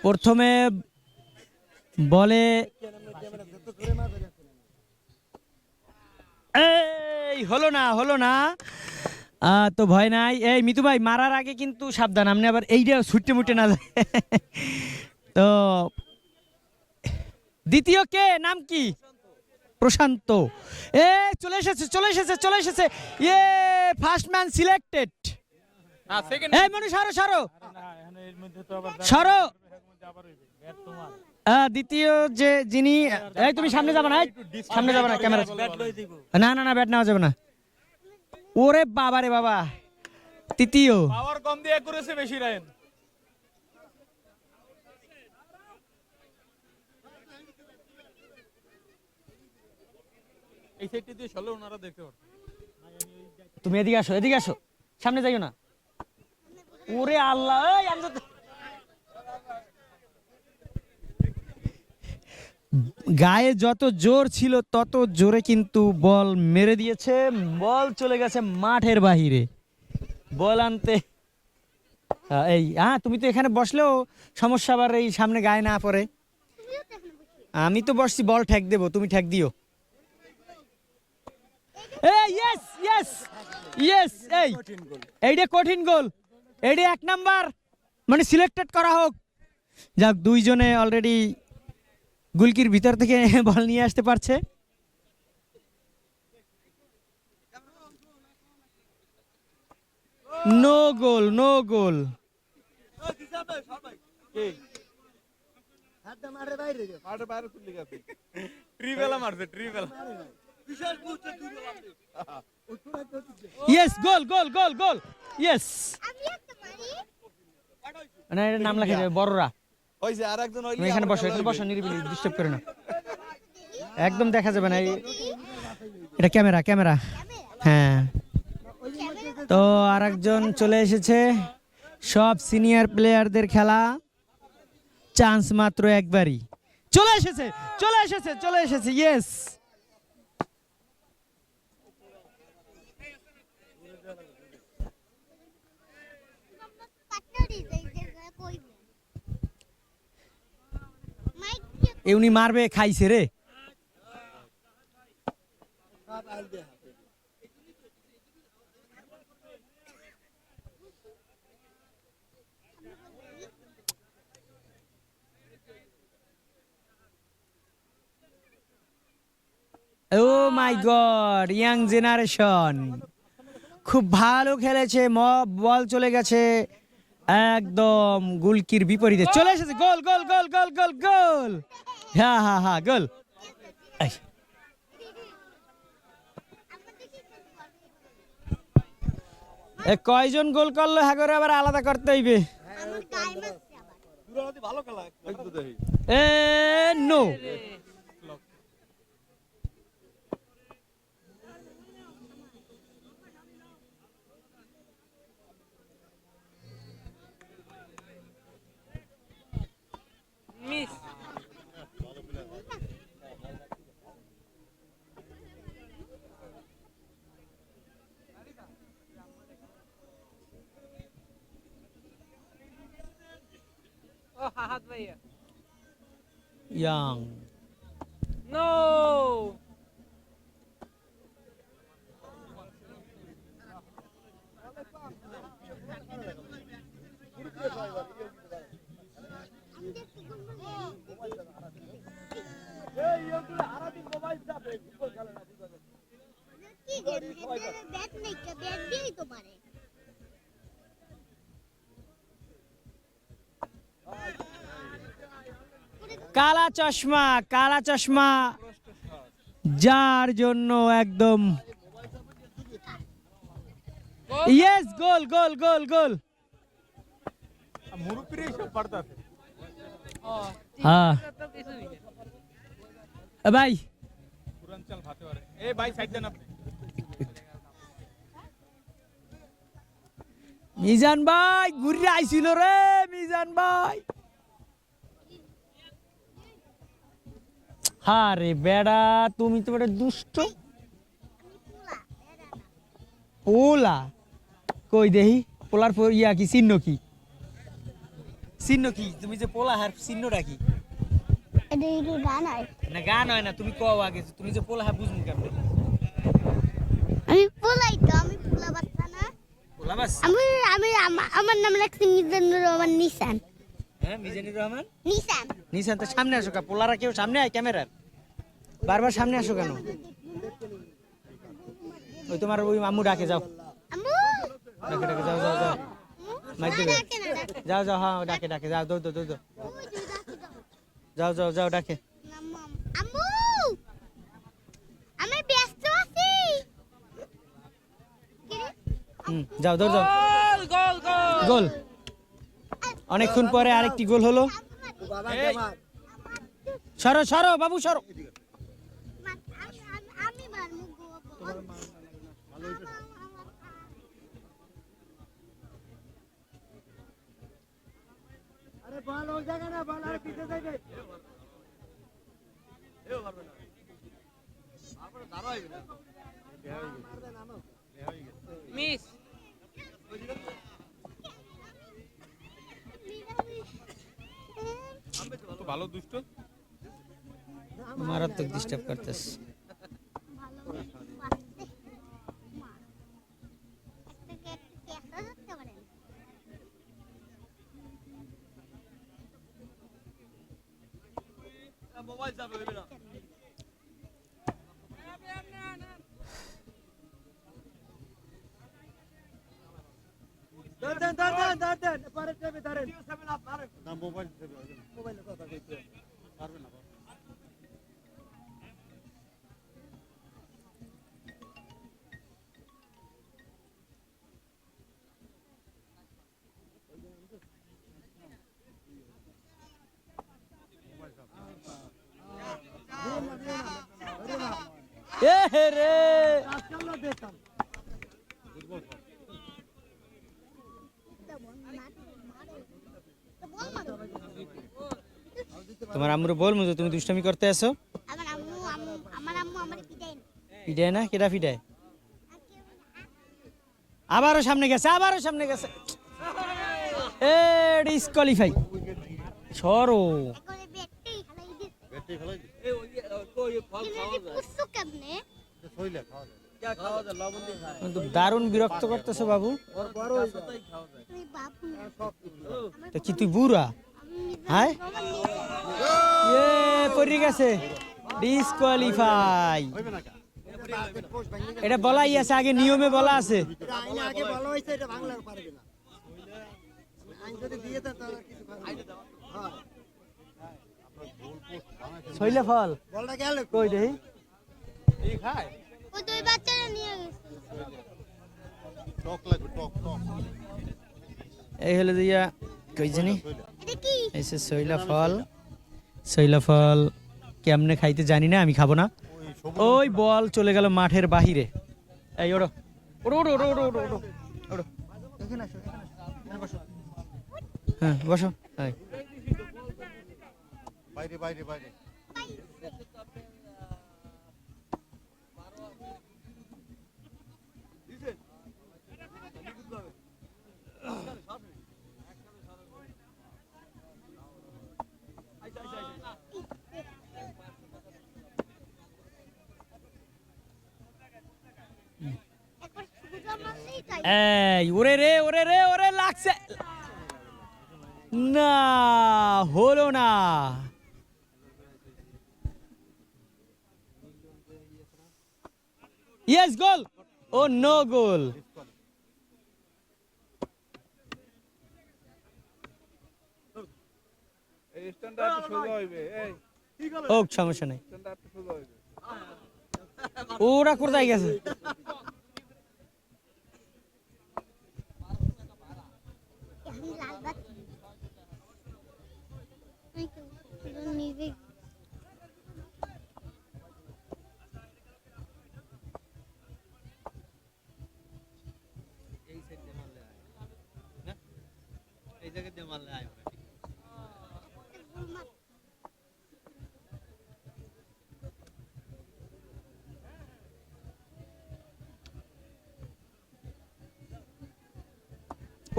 প্রথমে বলে এই হলো না তো ভয় নাই। এই মিতু ভাই মারার আগে কিন্তু সাবধান, আপনি আবার এইটা ছুটতে মুটে না যায়। তো দ্বিতীয় কে, নাম কি? প্রশান্ত। এ চলে এসেছে ইয়ে ফার্স্ট ম্যান সিলেক্টেড। এই মানুষ সরো দ্বিতীয় যে যিনি, এই তুমি সামনে যাবে না, ক্যামেরা না ব্যাট নেওয়া যাবে না। ওরে বাবা রে বাবা, তৃতীয় পাওয়ার কম দিয়ে করেছে বেশি রান। এই সাইডে দিয়ে চলে ওনারা দেখতে পারবে। তুমি এদিকে আসো, সামনে যাইও না। ওরে আল্লাহ, এই গায়ে যত জোর ছিল তত জোরে কিন্তু বল মেরে দিয়েছে, বল চলে গেছে মাঠের বাহিরে। বল আনতে এই তুমি তো এখানে বসলেও সমস্যা, আবার এই সামনে গায়ে না পড়ে। আমি তো বসছি, বল ঠেক দেবো, তুমি ঠেক দিও। এইটা কঠিন গোল, এইটা 1 নাম্বার, মানে সিলেক্টেড করা হোক। যাক, দুইজনে অলরেডি গোলকির ভিতর থেকে বল নিয়ে আসতে পারছে। No goal. Yes, goal yes. মানে এর নাম লেখা যাবে বড়রা। হইছে আরেকজন হইলি এখানে বসো নিরিবিলি, ডিস্টার্ব করে না, একদম দেখা যাবে না। এটা ক্যামেরা। হ্যাঁ, তো আরেকজন চলে এসেছে। সব সিনিয়র প্লেয়ারদের খেলা, চান্স মাত্র একবারই। চলে এসেছে ইয়েস। উনি মারবে, খাইছে রে। ও মাই গড, ইয়াং জেনারেশন খুব ভালো খেলেছে। বল চলে গেছে একদম গোলকির বিপরীতে, চলে এসেছে গোল। হ্যাঁ গোল। কয়জন গোল করলো হ্যাঁ করে আবার আলাদা করতে হইবে। No, miss. ও হাত ভাইয়া। ইয়াং। নো। কালা চশমা যার জন্য একদম ইয়েস, গোল। মুরুপিরে সব পারতাছে। হ্যাঁ ভাই, পুরাঞ্চল ভাতে পারে। এই ভাই সাইড দেন আপনি। মিজান ভাই ঘুরে আইছিল রে, মিজান ভাই। আরে বেড়া, তুমি তো বেটা দুষ্ট। পোলা কই দেহি, পোলার ইয়া কি চিহ্ন কি? চিহ্ন কি তুমি যে পোলা হার চিহ্নটা কি এটা কি গান হয়? না গান হয় না তুমি কও আগে যে তুমি যে পোলা হার বুঝমু কেমনে আমি পোলাই তো, আমি পোলা বাচ্চা না। পোলা বাস আমি আমি আমার নাম রাখছি মিজানুর রহমান নিশান। হ্যাঁ মিজানুর রহমান নিশান নিশান তো সামনে আসো কা পোলারা কেউ সামনে আয় ক্যামেরার বারবার সামনে আসো কেন ওই তোমার ওই মামু ডাকে যাও আম্মু ডাকে ডাকে যাও যাও যাও মাইক দেবে ডাকে না, ডাকে। যাও যাও হ্যাঁ ডাকে ডাকে যাও দৌড় দৌড় দৌড় ওই যে ডাকে দাও। যাও যাও যাও ডাকে আম্মু, আম্মু আমি ব্যস্ত আছি। কি রে? যাও দৌড় যাও গোল গোল গোল গোল অনেকক্ষণ পরে আরেকটি গোল হলো এই সরো সরো বাবু সরো আমি মারমু গো। মিস তো ভালো দুষ্ট মারাত্মক ডিস্টার্ব করতেছ ভালো বাচ্চা। মা। একটা ক্যাসা ধরতে পারেন। মোবাইল চাপে হইবে না এ হে রে তোমার আম্মুর বলমু যে তুমি দুষ্টামি করতে আসো আমার আম্মু আমার পিটাই না। ফিডায় না কেডা ফিডায় আবারও সামনে গেছে এ ডিসকোয়ালিফাই সরো একবারে ব্যাটটাই খেলাই দিছে। কিন্তু পুষছো কেমনে? কিন্তু দারুণ বিরক্ত করতেছো বাবু তুই বাপু না। তো কি তুই বুড়া আমি হ্যাঁ রহমান নিশান। এ পড়ে গেছে ডিসকোয়ালিফাই এটা বলাই আছে আগে নিয়মে বলা আছে আইনে আগে ভালো হয়েছে, এটা বাংলার পারবে না। আইন যদি দিয়ে দেয় তাহলে কিছু পারবে না। হ্যাঁ, শৈলে ফল বলটা গেল কই দেই এই খায় ওই দুই বাচ্চারা নিয়ে গেছে। এই হলো দিয়া কই জানি এটা কি? এসে শৈলা ফল কেমনে খাইতে জানি না আমি খাবো না ওই বল চলে গেল মাঠের বাহিরে এই ওড়ো ওড়ো ওড়ো ওড়ো ওড়ো ওড়ো ওড়ো ওড়ো এখানে আসো এখানে বসো হ্যাঁ বসো এই বাইরে বাইরে বাইরে একবার সুজা মারলেই তাই। এই ওরে লাগছে না হলো না ইয়েস গোল ও নো গোল এই স্ট্যান্ডার্ড সোজা হইবে এই ওক সমস্যা নাই স্ট্যান্ডার্ড সোজা হইবে ওরা কোথায় গেছে আমি লাল বাতি। এই তো, নিজে এই জায়গা দিয়ে মারলে আয়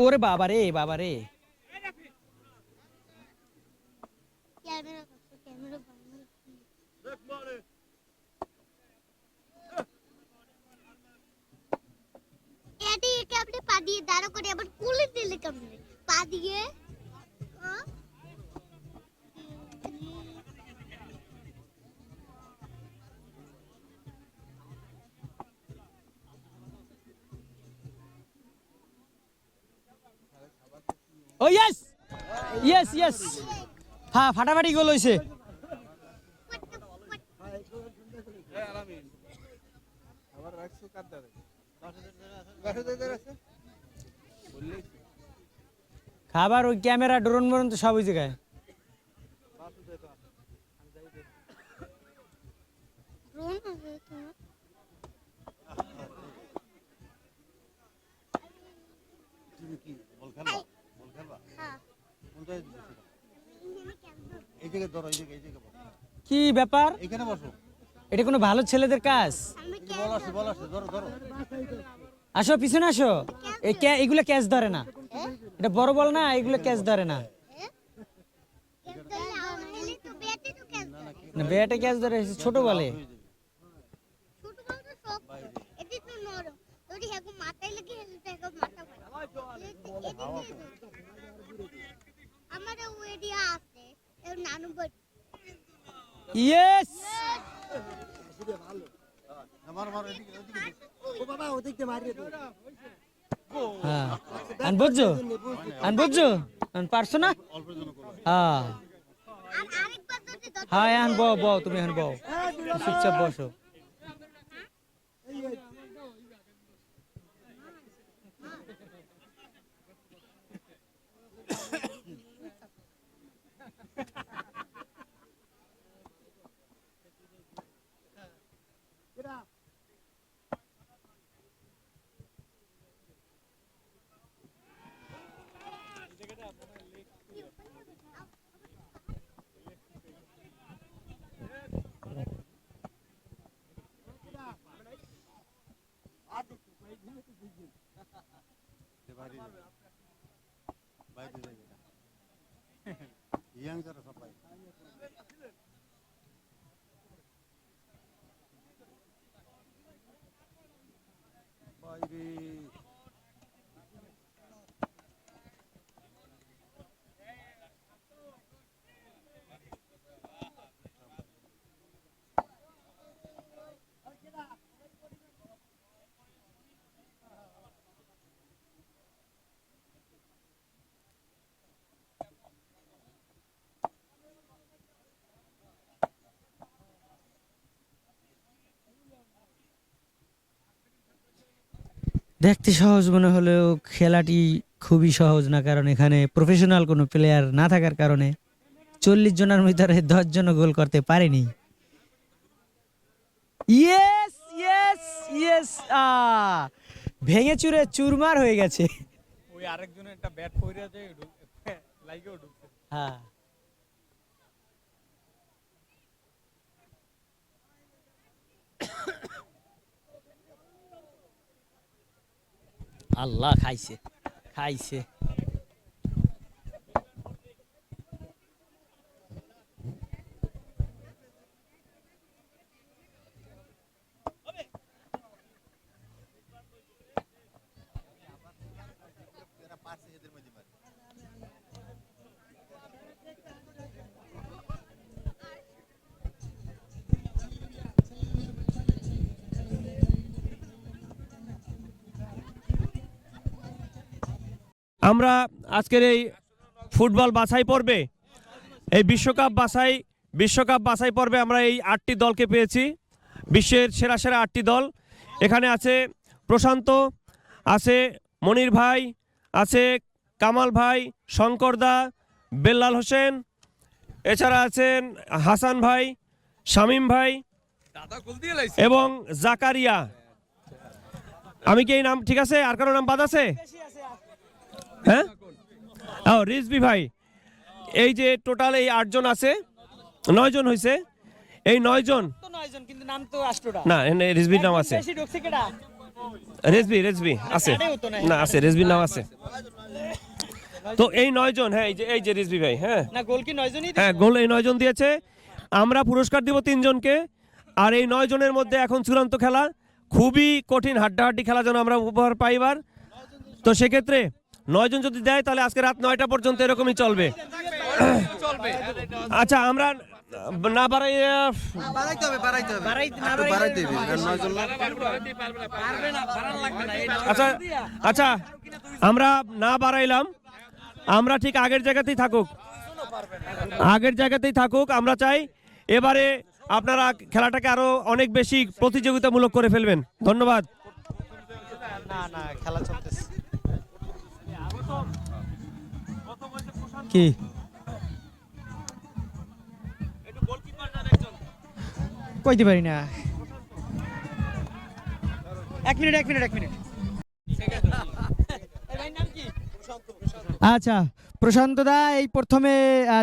ওরে বাবা রে ক্যামেরা ক্যামেরা এটি আপনি পা দিয়ে দাঁড়া করে আবার পুলে দিলে কেমনে পা দিয়ে ও ইয়েস ইয়েস ইয়েস হ্যাঁ ফাটাফাটি গোল হয়েছে আলামিন আবার রাখছো কার দাঁড়ে বাসুদের আছে বললেই খাবার ওই ক্যামেরা ড্রোন মরন তো সব ওই জায়গায় বাসুদের তো রোন আছে তোমার তুমি কি বল খেলবা হ্যাঁ কোনটায় দিছো এই জায়গায় ধরো এই জায়গায় বসো কি ব্যাপার এখানে বসো এটা কোনো ভালো ছেলেদের কাজ আমি বল আসছে ধরো ধরো আসো পিছনে আসো এগুলো ক্যাচ ধরে না এটা বড় বল না এগুলো ক্যাচ ধরে না তো ব্যাটে তো কেন না ব্যাটে ক্যাচ ধরে ছোট বলে ছোট বল তো সব এটি তো নরম যদি হেগো মাথায় লাগে হেলে তো হেগো মাথা আমার ওইডিয়া আছে এর নানু বল ইয়েস মারো এদিকে ও বাবা ওদিকে মারিয়ে দাও হ্যাঁ আন বুঝছো পারছো না হ্যাঁ আর আরেকবার যদি হ্যাঁ এখন বও তুমি এখন বও চুপচাপ বসো ইয়াং যারা সবাই বাইরে দেখতে সহজ মনে হলেও খেলাটি খুবই সহজ না, কারণ এখানে প্রফেশনাল কোনো প্লেয়ার না থাকার কারণে 40 জনের ভিতরে 10 জন গোল করতে পারেনি। ইয়েস ইয়েস ইয়েস ভেঙে চুরে চুরমার হয়ে গেছে। ওই আরেকজনের একটা ব্যাট পইরা যায় লাইগেও ঢুকছে। হ্যাঁ আল্লাহ খাইছে খাইছে। আমরা আজকের এই ফুটবল বাছাই পর্বে এই বিশ্বকাপ বাছাই পর্বে আমরা এই 8টি দলকে পেয়েছি, বিশ্বের সেরা সেরা 8টি দল। এখানে আছে প্রশান্ত, আছে মনির ভাই, আছে কামাল ভাই, শঙ্করদা, বেল্লাল হোসেন, এছাড়া আছেন হাসান ভাই, শামীম ভাই এবং জাকারিয়া। আমি কি এই নাম ঠিক আছে? আর কারো নাম বাদ আছে? হ্যাঁ রিজবি ভাই। এই যে টোটাল এই 8 জন আছে, 9 জন হয়েছে। এই 9 জন কিন্তু নাম তো 8টা না, রিজবির নাম আছে। রেজবি আছে না, আছে রেজবির নাম আছে। তো এই 9 জন, হ্যাঁ এই যে রিজভি ভাই, হ্যাঁ না গোল কি 9 জনই? হ্যাঁ গোল এই 9 জন দিয়েছে। আমরা পুরস্কার দিব 3 জনকে। আর এই 9 জনের মধ্যে এখন চূড়ান্ত খেলা, খুবই কঠিন হাড্ডাহাড্ডি খেলা যেন আমরা উপহার পাইবার। তো সেক্ষেত্রে 9 জন যদি দেয় তাহলে আজকে রাত 9টা পর্যন্ত এরকমই চলবে। আচ্ছা আমরা না বাড়াই, বাড়াইতে হবে বাড়াইতে হবে আচ্ছা আচ্ছা আমরা না বাড়াইলাম, আমরা ঠিক আগের জায়গাতেই থাকুক, আমরা চাই এবারে আপনারা খেলাটাকে আরো অনেক বেশি প্রতিযোগিতামূলক করে ফেলবেন। ধন্যবাদ। না না খেলা চলতেছে। কি কইতে পারি না। 1 মিনিট। আচ্ছা প্রশান্ত দা এই প্রথমে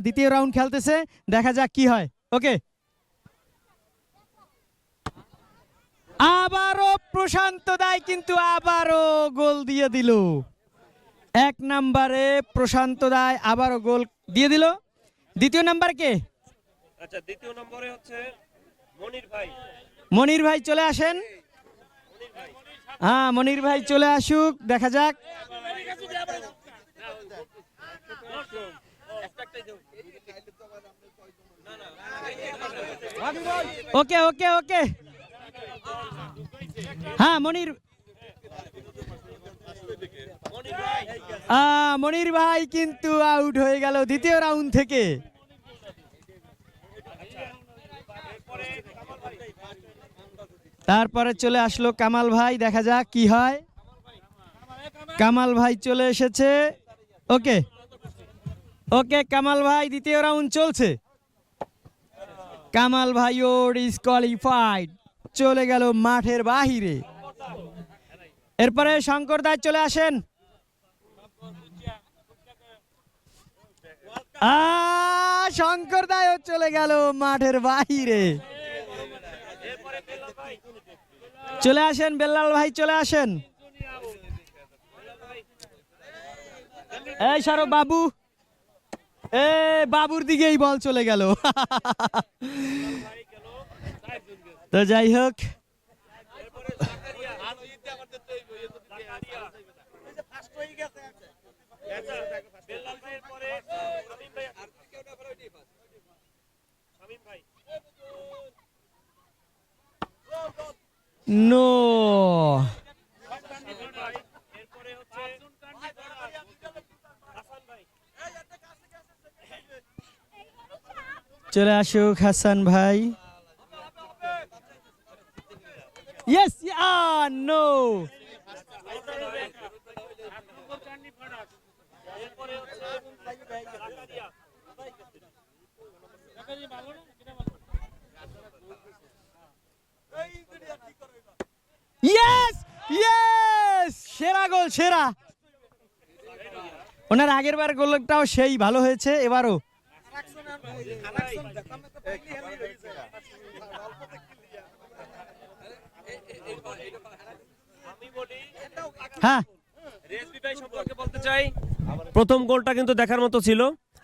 দ্বিতীয় রাউন্ড খেলতেছে, দেখা যাক কি হয়। ওকে, আবারও প্রশান্ত দাই কিন্তু আবারও গোল দিয়ে দিল। 1 নম্বরে প্রশান্ত দাই আবারও গোল দিয়ে দিল। দ্বিতীয় নাম্বার কে? আচ্ছা দ্বিতীয় নম্বরে হচ্ছে মনির ভাই। মনির ভাই চলে আসেন। হ্যাঁ মনির ভাই চলে আসুক, দেখা যাক। ওকে ওকে ওকে, হ্যাঁ মনির ভাই কিন্তু আউট হয়ে গেল দ্বিতীয় রাউন্ড থেকে। তারপরে চলে আসলো কামাল ভাই, দেখা যাক কি হয়। কামাল ভাই চলে এসেছে। ওকে ওকে কামাল ভাই দ্বিতীয় রাউন্ড চলছে। কামাল ভাই ওর ডিসকোয়ালিফাইড, চলে গেল মাঠের বাহিরে। এরপরে শঙ্কর দাস চলে আসেন। শঙ্কর দাসও চলে গেল মাঠের বাহিরে। চলে আসেন বেল্লাল ভাই, চলে আসেন। এই সারো বাবু, বাবুর দিকেই বল চলে গেল। তো যাই হোক, নো চলে আসুক হাসান ভাই। ইয়েস, নো ইয়েস ইয়েস, সেরা গোল, সেরা। ওনার আগের বার গোলটাও সেই ভালো হয়েছে, এবারও। হ্যাঁ বলতে চাই প্রথম গোলটা কিন্তু দেখার মতো ছিল।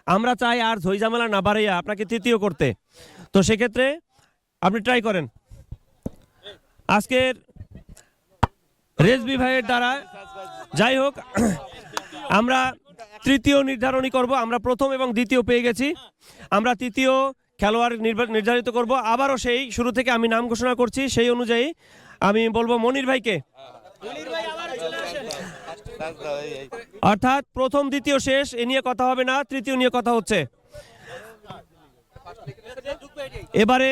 আমরা চাই আর ঝইঝামেলা না বাড়াইয়া আপনাকে তৃতীয় করতে। তো সেক্ষেত্রে আপনি ট্রাই করেন। আজকের রেজবি ভাইয়ের দ্বারা যাই হোক আমরা তৃতীয় নির্ধারণী করব। আমরা প্রথম এবং দ্বিতীয় পেয়ে গেছি, আমরা তৃতীয় খেলোয়াড় নির্ধারিত করব। আবারও সেই শুরু থেকে আমি নাম ঘোষণা করছি, সেই অনুযায়ী আমি বলবো মনির ভাইকে। অর্থাৎ প্রথম দ্বিতীয় শেষ, এ নিয়ে কথা হবে না, তৃতীয় নিয়ে কথা হচ্ছে। এবারে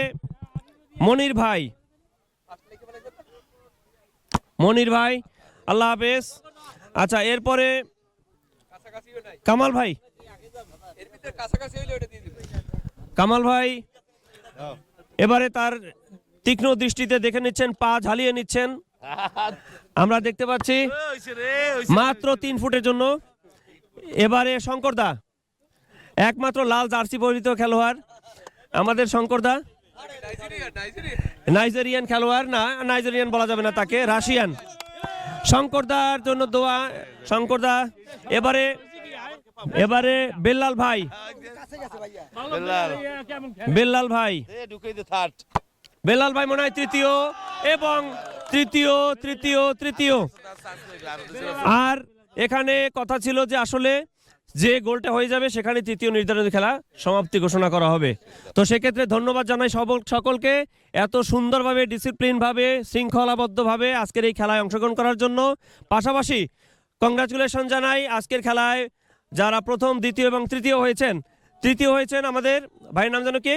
মনির ভাই, আল্লাহ হাফেজ। আচ্ছা এরপরে কামাল ভাই, এবারে তার তীক্ষ্ণ দৃষ্টিতে দেখে নিচ্ছেন, পা ঝালিয়ে নিচ্ছেন। আমরা দেখতে পাচ্ছি মাত্র 3 ফুটের জন্য। এবারে শঙ্করদা, একমাত্র লাল জার্সি পরিহিত খেলোয়াড় আমাদের শঙ্করদা। নাইজেরিয়ান খেলোয়াড়, না নাইজেরিয়ান বলা যাবে না তাকে, রাশিয়ান। শঙ্করদার জন্য দোয়া। শঙ্করদা এবারে এবারে বেল্লাল ভাই, বেল্লাল ভাই, বেল্লাল ভাই মনে হয় তৃতীয় এবং তৃতীয় তৃতীয় তৃতীয়। আর এখানে কথা ছিল যে আসলে যে গোলটা হয়ে যাবে সেখানে তৃতীয় নির্ধারিত খেলা সমাপ্তি ঘোষণা করা হবে। তো সেক্ষেত্রে ধন্যবাদ জানাই সকলকে এত সুন্দরভাবে, ডিসিপ্লিনভাবে, শৃঙ্খলাবদ্ধভাবে আজকের এই খেলায় অংশগ্রহণ করার জন্য। পাশাপাশি কংগ্রাচুলেশন জানাই আজকের খেলায় যারা প্রথম, দ্বিতীয় এবং তৃতীয় হয়েছেন। তৃতীয় হয়েছেন আমাদের ভাইয়ের নাম যেন কি?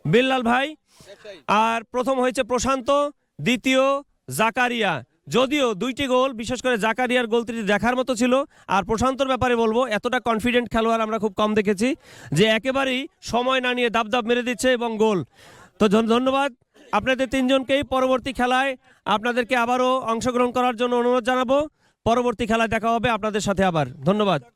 বিল্লাল ভাই। আর প্রথম হয়েছে প্রশান্ত, দ্বিতীয় জাকারিয়া। যদিও দুইটি গোল, বিশেষ করে জাকারিয়ার গোল দেখার মতো ছিল। আর প্রশান্তর ব্যাপারে বলবো, এতটা কনফিডেন্ট খেলোয়াড় আমরা খুব কম দেখেছি, যে একেবারেই সময় না নিয়ে দাব মেরে দিচ্ছে এবং গোল। তো ধন্যবাদ আপনাদের তিনজনকেই। পরবর্তী খেলায় আপনাদেরকে আবারও অংশগ্রহণ করার জন্য অনুরোধ জানাবো। পরবর্তী খেলায় দেখা হবে আপনাদের সাথে আবার। ধন্যবাদ।